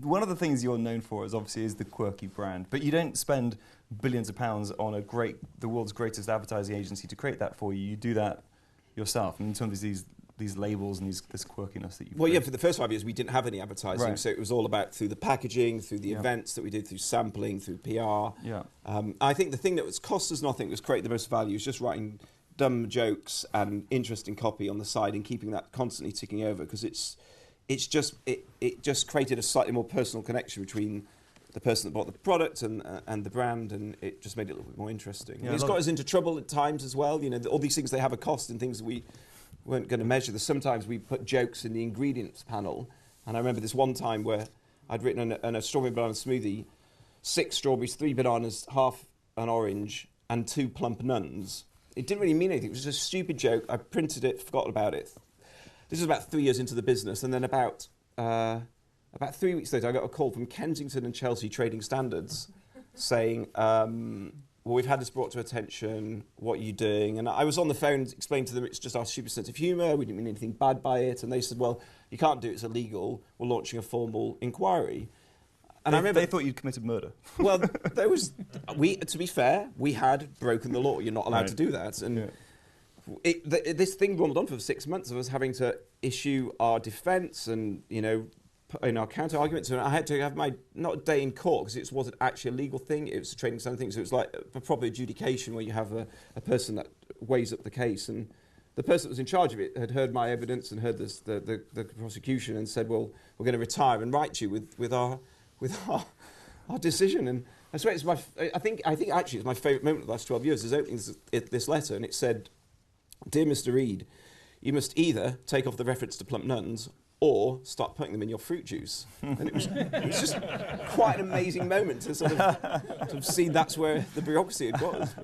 one of the things you're known for is the quirky brand, but you don't spend billions of pounds on the world's greatest advertising agency to create that for you. You do that yourself. And in terms of these labels and this quirkiness that you. Well, yeah, for the first 5 years we didn't have any advertising, right. So it was all about through the packaging, through the events that we did, through sampling, through PR. Yeah. I think the thing that was cost us nothing was create the most value. Is just writing dumb jokes and interesting copy on the side and keeping that constantly ticking over, because it just created a slightly more personal connection between the person that bought the product and the brand, and it just made it a little bit more interesting. Yeah, it's got us into trouble at times as well. You know, all these things, they have a cost and things that we weren't going to measure. Sometimes we put jokes in the ingredients panel, and I remember this one time where I'd written on a strawberry banana smoothie, 6 strawberries, 3 bananas, half an orange, and 2 plump nuns. It didn't really mean anything. It was just a stupid joke. I printed it, forgot about it. This was about 3 years into the business, and then about 3 weeks later, I got a call from Kensington and Chelsea Trading Standards saying, well, we've had this brought to attention, what are you doing? And I was on the phone explaining to them it's just our stupid sense of humour, we didn't mean anything bad by it. And they said, well, you can't do it, it's illegal, we're launching a formal inquiry. And I remember they thought you'd committed murder. Well, to be fair, we had broken the law. You're not allowed to do that. And this thing rumbled on for 6 months of us having to issue our defence and, put in our counter arguments. And I had to have not a day in court because it wasn't actually a legal thing. It was a trading standard thing. So it was like a proper adjudication where you have a person that weighs up the case. And the person that was in charge of it had heard my evidence and heard the prosecution and said, well, we're going to retire and write you with our decision. And I swear I think actually it's my favourite moment of the last 12 years is opening this letter, and it said, "Dear Mr. Reed, you must either take off the reference to plump nuns or start putting them in your fruit juice." And it was just quite an amazing moment to sort of see that's where the bureaucracy had got us.